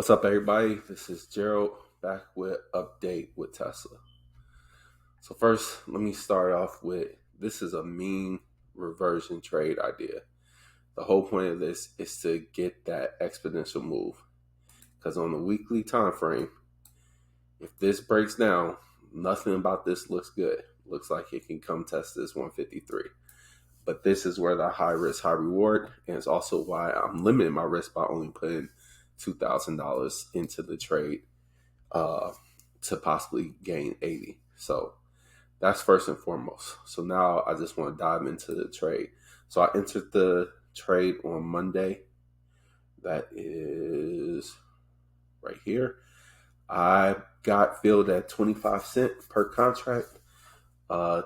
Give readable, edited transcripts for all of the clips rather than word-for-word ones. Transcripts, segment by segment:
What's up, everybody? This is Gerald back with update with Tesla. So first, let me start off with this is a mean reversion trade idea. The whole point of this is to get that exponential move, because on the weekly time frame, if this breaks down, nothing about this looks good. Looks like it can come test this 153. But this is where the high risk, high reward, and it's also why I'm limiting my risk by only putting $2,000 into the trade to possibly gain 80. So that's first and foremost. So now I just want to dive into the trade. So I entered the trade on Monday. That is right here. I got filled at 25 cents per contract.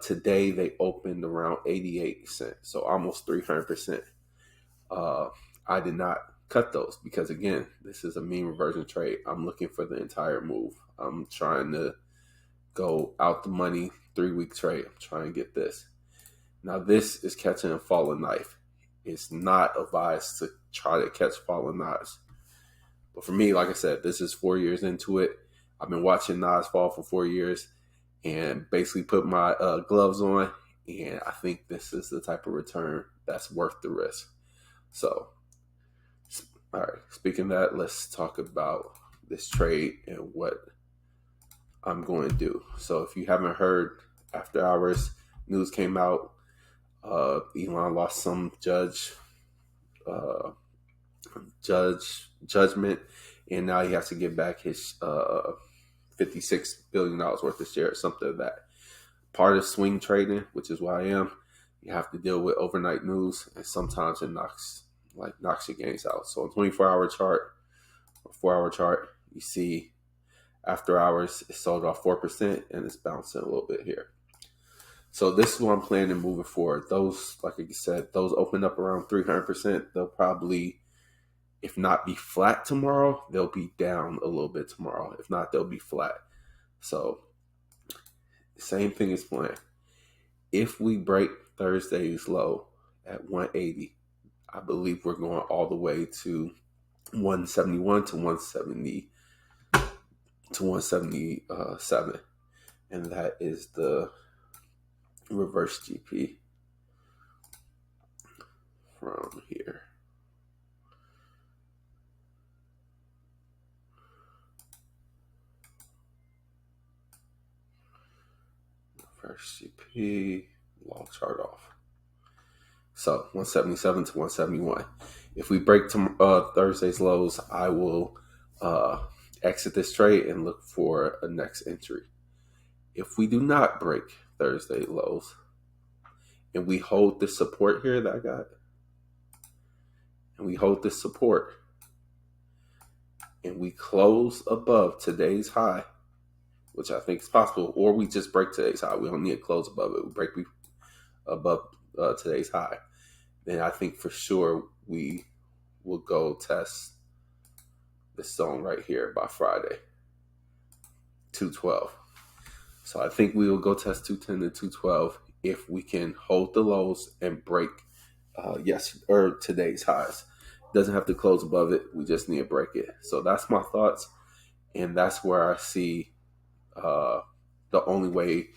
Today they opened around 88 cents, so almost 300%. I did not cut those because, again, this is a mean reversion trade. I'm looking for the entire move. I'm trying to go out the money 3-week trade. I'm trying to get this. Now, this is catching a falling knife. It's not advised to try to catch falling knives. But for me, like I said, this is 4 years into it. I've been watching knives fall for 4 years and basically put my gloves on. And I think this is the type of return that's worth the risk. So, all right, speaking of that, let's talk about this trade and what I'm going to do. So if you haven't heard, after hours news came out, Elon lost some judgment, and now he has to give back his $56 billion worth of shares, something of that. Part of swing trading, which is why I am, you have to deal with overnight news, and sometimes it knocks your gains out. So on 24-hour chart or 4-hour chart, you see after hours it sold off 4% and it's bouncing a little bit here. So this is what I'm planning moving forward. Those, like I said, those opened up around 300%. They'll probably, if not be flat tomorrow, they'll be down a little bit tomorrow. If not, they'll be flat. So same thing is planned. If we break Thursday's low at 180, I believe we're going all the way to 171 to 170 to 177, and that is the reverse GP from here. Reverse GP, long chart off. So 177 to 171. If we break Thursday's lows, I will exit this trade and look for a next entry. If we do not break Thursday lows and we hold this support here that I got, and we hold this support and we close above today's high, which I think is possible, or we just break today's high. We don't need to close above it. We break above today's high. Then I think for sure we will go test this zone right here by Friday, 212. So I think we will go test 210 to 212 if we can hold the lows and break today's highs. Doesn't have to close above it. We just need to break it. So that's my thoughts, and that's where I see the only way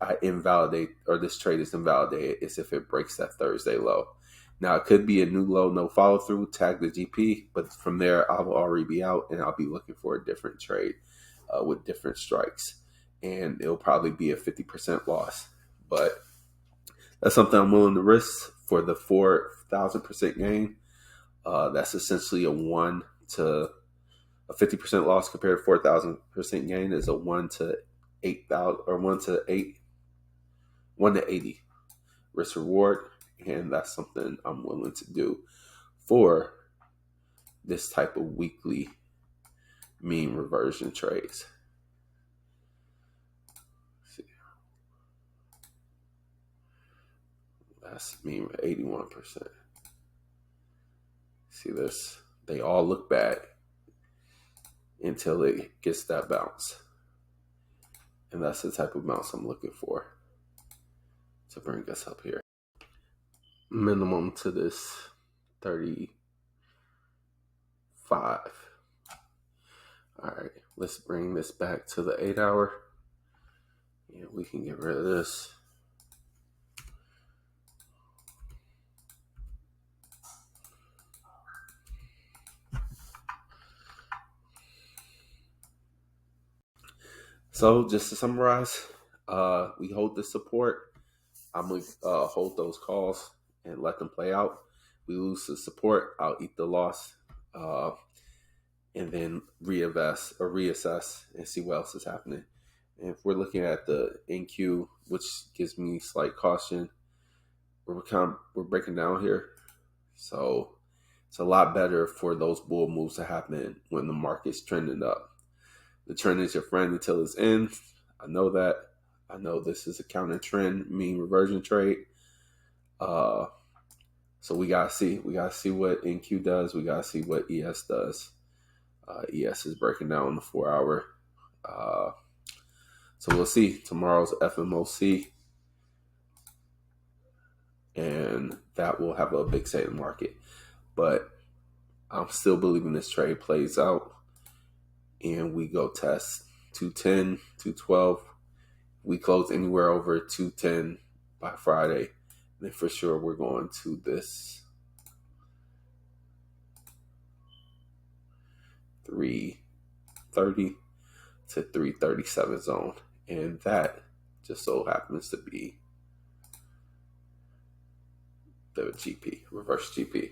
I invalidate, or this trade is invalidated, is if it breaks that Thursday low. Now, it could be a new low, no follow through, tag the GP, but from there, I will already be out and I'll be looking for a different trade with different strikes. And it'll probably be a 50% loss. But that's something I'm willing to risk for the 4,000% gain. That's essentially a 50% loss compared to 4,000% gain is a 1 to 8,000 or 1 to 80 risk reward, and that's something I'm willing to do for this type of weekly mean reversion trades. Let's see, that's mean 81%. See this? They all look bad until it gets that bounce. And that's the type of bounce I'm looking for to bring us up here. Minimum to this 35. All right, let's bring this back to the 8 hour. Yeah, we can get rid of this. So just to summarize, we hold the support. I'm going to hold those calls and let them play out. We lose the support, I'll eat the loss, and then reinvest or reassess and see what else is happening. And if we're looking at the NQ, which gives me slight caution, we're breaking down here. So it's a lot better for those bull moves to happen when the market's trending up. The trend is your friend until it ends. I know that. I know this is a counter trend, mean reversion trade. So we gotta see. We gotta see what NQ does. We gotta see what ES does. ES is breaking down the 4 hour. So we'll see. Tomorrow's FMOC, and that will have a big say in the market. But I'm still believing this trade plays out, and we go test 210, 212. We close anywhere over 210 by Friday, then for sure we're going to this 330 to 337 zone, and that just so happens to be the GP, reverse GP.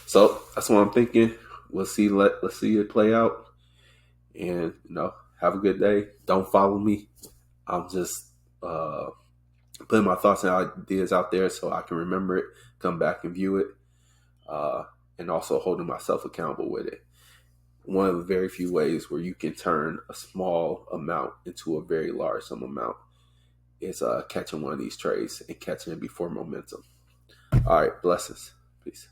So that's what I'm thinking. We'll see. Let's see it play out, and have a good day. Don't follow me. I'm just putting my thoughts and ideas out there so I can remember it, come back and view it, and also holding myself accountable with it. One of the very few ways where you can turn a small amount into a very large sum amount is catching one of these trades and catching it before momentum. All right, blessings. Peace.